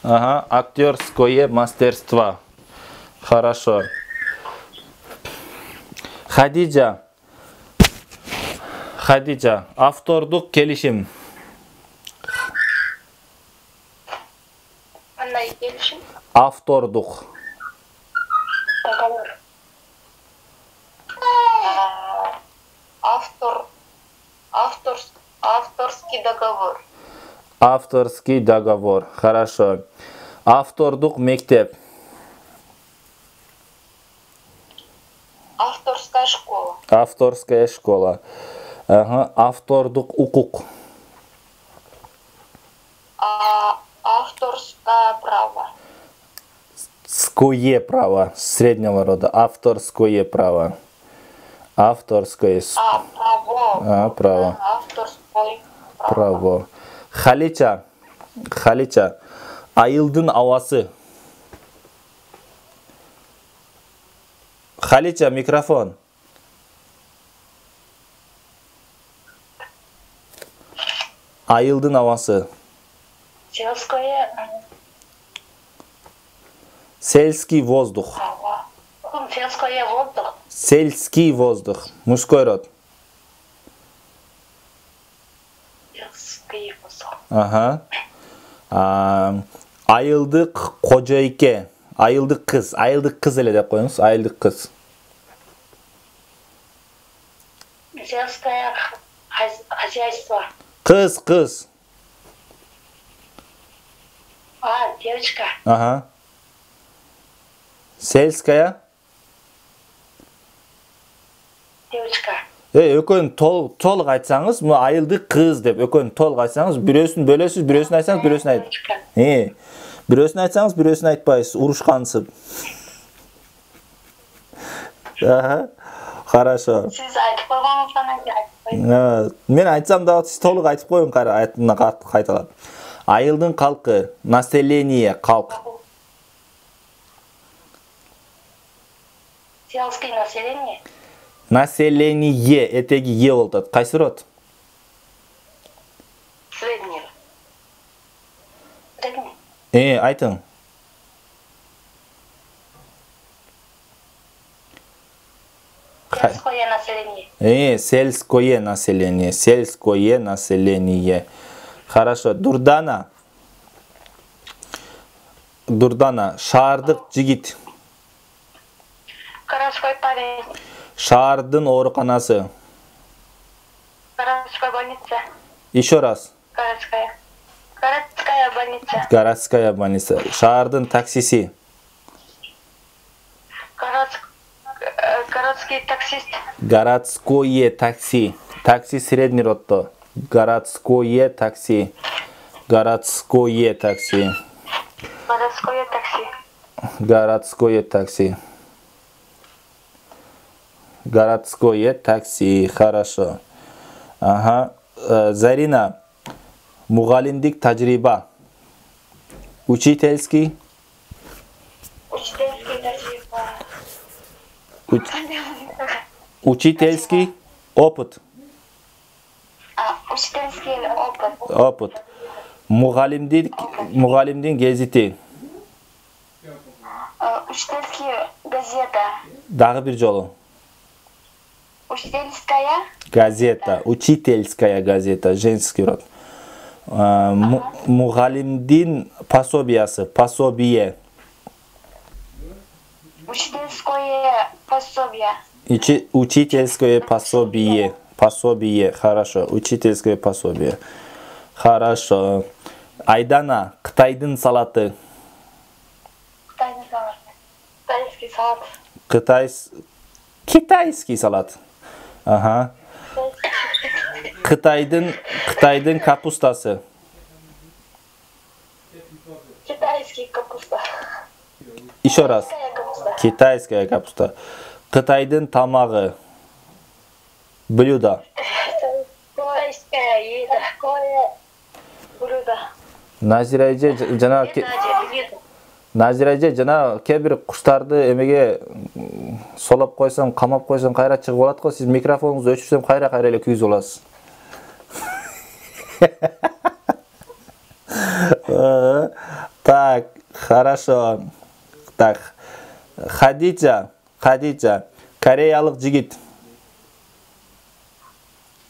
Ага, актерское мастерство. Хорошо. Хадижа. Хадижа, автордук келишим. Кандай келишим? Автордук. Договор. Авторский договор. Авторский договор. Хорошо. Автордук мектеп. Авторская школа. Авторская школа. Ага, автордук укук. Авторское право. Ское право. Среднего рода. Авторское право. Авторское. Право. Право. Авторское право. Право. Халича. Халича. Айылдын авасы. Халича, микрофон. Айылдын авасы. Сельский воздух. Сельское воздух. Сельский воздух. Мужской род. Сельский воздух. Ага. Айылдык кожойке. Айылдык кыз. Айылдык кыз эле деп коюңуз. Айылдык кыз. Сельское хозяйство. Кыз. Девочка. Ага. Сельская. Девочка. Экөөнү толук айтсаңыз, мына айылдык кыз деп экөөнү толук айтсаңыз, бирөөсүн бөлөсүз, бирөөсүн айтсаңыз, бирөөсүн айт. Бирөөсүн айтсаңыз, бирөөсүн айтпайсыз, урушкансып. Ага. Хорошо. Сиз айтып койгонуңуздан айтпайсыз. Мен айтсам да сиз толук айтып коюң, кайталап. Айылдын калкы, население, калк. Сельское население. Население, этеги е болуп атат. Кайсы род? Средний. Айтың. Сельское население. Сельское население. Сельское население. Хорошо. Дурдана. Дурдана. Шаардык жигит. Городской парень. Шаардын ооруканасы. Городская больница. Еще раз. Городская больница. Городская больница. Шаардын таксиси. Городский таксист. Городское такси. Такси средний родто. Городское такси. Городское такси. Городское такси. Городское такси. Городское такси. Хорошо. Ага. Зарина. Мугалимдик тажриба. Учительский. Учительский тажриба. Учительский опыт. Учительский опыт. Опыт. Мугалимдин гезити. Учительский газета. Дагы бир жолу. Учительская газета. Учительская газета. Женский род. Мугалимдин пособиясы. Пособие. Учительское пособие. Учительское пособие. Пособие. Хорошо. Учительское пособие. Хорошо. Айдана. Кытайдын салаты. Кытайдын салаты. Китайский салат. Китайский салат. Ага. Кытайдын капустасы. Китайский капуста. Еще раз. Китайская капуста. Кытайдын тамагы. Блюдо. Китайская еда. Блюдо. Назираже жана кээ-бир куштарды эмеге солоп койсоң, камап койсоң кайра чыгып алат го. Сиз микрофонуңузду өчүрсөм кайра эле күйүзүп аласыз. Так, Хорошо. Так. Хадича. Кореялық жігіт.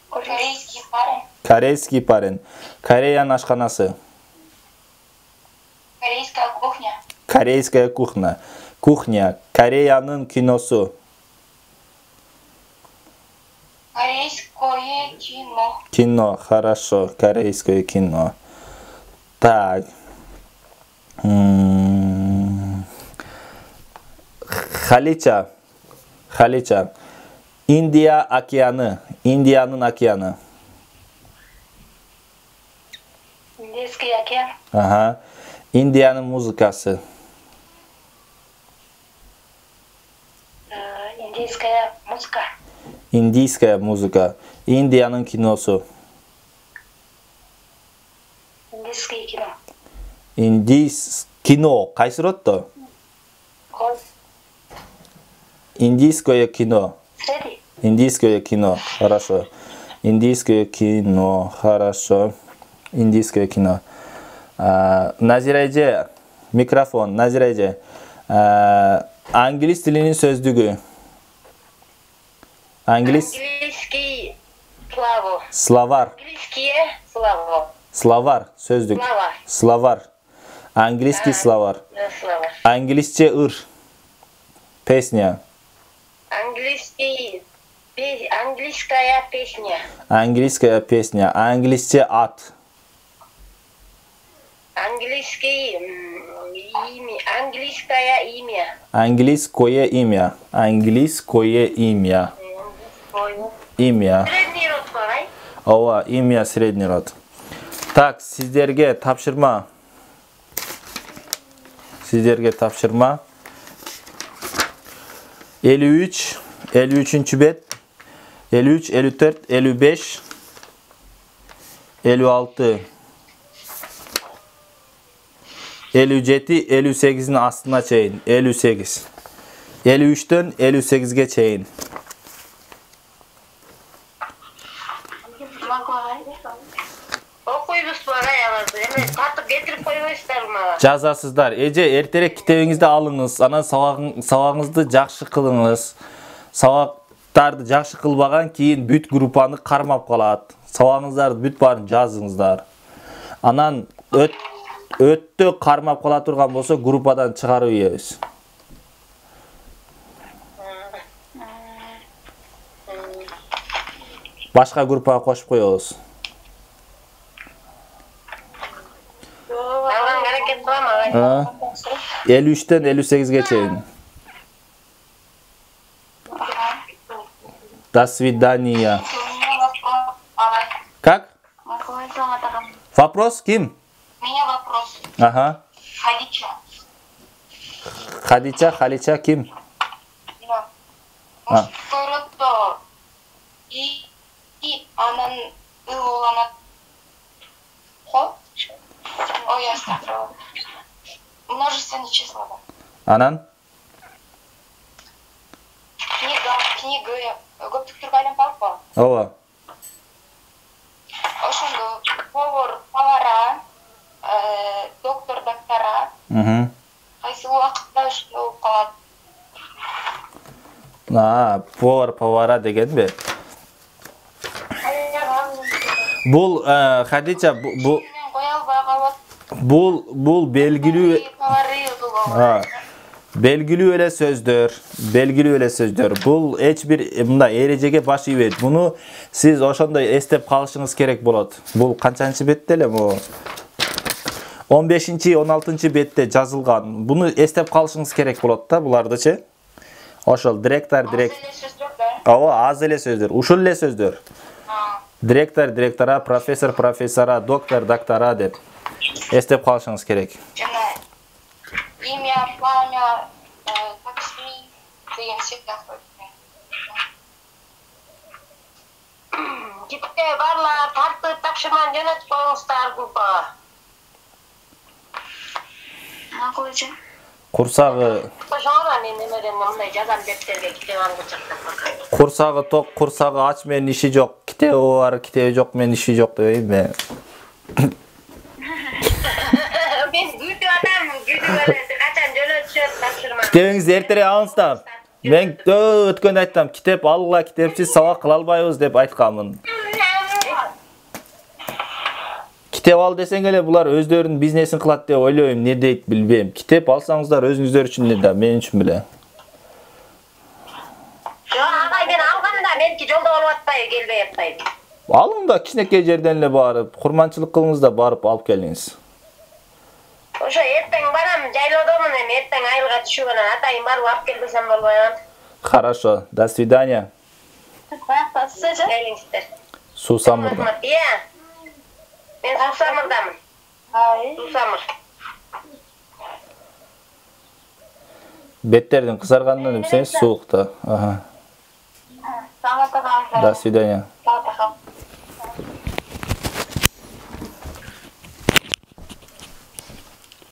Корейский парень. Корейский парень. Кореяның ашханасы. Корейская кухня. Корейская кухня. Кухня. Кореяның киносу. Корейское кино. Кино. Хорошо. Корейское кино. Так. Халича. Индия океаны. Индияның океаны. Индийский океан. Ага. Индияның музыкасы. Индийская музыка. Индийская музыка. Индияның киносу. Индийское кино. Кино. Қайсы ротто? Индийское кино. Среди. Индийское кино. Хорошо. Индийское кино. Хорошо. Индийское кино. Назирайже. Микрофон. Назирайже. Англис тілінің сөздігі. Английский славу. Словар. Английские славу. Словар. Сөздік. Словар. Словар. Английский словар. Да, слава. Английсче ыр. Песня. Английская песня. Английская песня. Английсче ат. Английское имя. Английское имя. Английское имя. Английское имя. Имя. Средний род бар, Ова, имя средний род. Так, сіздерге тапшырма. 53, 53. bет. 53, 54, 55, 56, 57, 58'in aslına çeyin. 58. 53'ten 58'e çeyin. Okuyup bana yalardı. Hemen tartıp getirip koyuyorlar mı? Жазасыздар. Эже эртерээк китебиңизди алыңыз. Анан сабагыңызды жакшы кылыңыз. Сабактарды жакшы кылбаган кийин бүт группаны кармап калат. Сабагыңыздарды бүт баарын жазыңыздар. Анан өттө кармап кала турган болсо группадан чыгарып ийебиз. Башка группага кошуп коебуз. Алган аракет кыламын. 53'ten 58'e çeyin. До свидания. Как? Вопрос ким? У меня вопрос. Ага. Халича ким? Да. Второто и анан уланат. Хо? Ой, я оставила. Множественное число. Анан? Книга. Көптүк тургайлан папа. Ова. Ошондо повара, доктор, доктора. Кайсы убакытта ушундай болуп калат. Повара дегенби? Бул Хадича бул белгилүү эле сөздөр. Бул эч бир мындай эрежеге баш ийбейт. Буну сиз ошондой эстеп калышыңыз керек болот. Бул канчанчы бетте эле? 15-16 бетте жазылган. Буну эстеп калышыңыз керек болот да булардычы. Ошол директор. Ооба, аз эле сөздөр. Ушул эле сөздөр. Директора, профессора, доктора деп эстеп калышыңыз керек. Имя, пламя, такси деген сияқты. Кетте барлар тартып тапшырманы жөнөтүп коюңуздар группага. Макулчу. Курсагы ток, курсагы ач, менин иши жок. Китеби бар, китеби жок, менин иши жок дебейм мен. Мен күтүп атам, күтүп Kaçan jönötüşөт тапшырма. Kitebingizni ertere alыңыз da. Men ötkönde ayttam, kitep Allah kitepsiz sabak kıla albayбыз деп aytkanмын. Kitep al desең эле булар өздөрүнүн бизнесин кылат деп ойлойм, не дейт билбейм. Kitep алсаңыздар өзүңүздөр үчүн эле да, мен үчүн беле. Агай мен алганда меники жолдо болуп атпайбы, келбей атпайбы. Алың да кичинекей жерден эле барып, курманчылык кылыңыз да барып алып келиңиз. Ошо эртең барам, жайлоодомун эми, эртең айылга түшүп анан атайын барып алып кел десем болбойбу. Хорошо, до свидания. Келиңиздер. Сусамырда. Мен Сусамырдамын. Сусамыр. Беттердин кызарганынан эмсеңиз суукта. Ага. До свидания.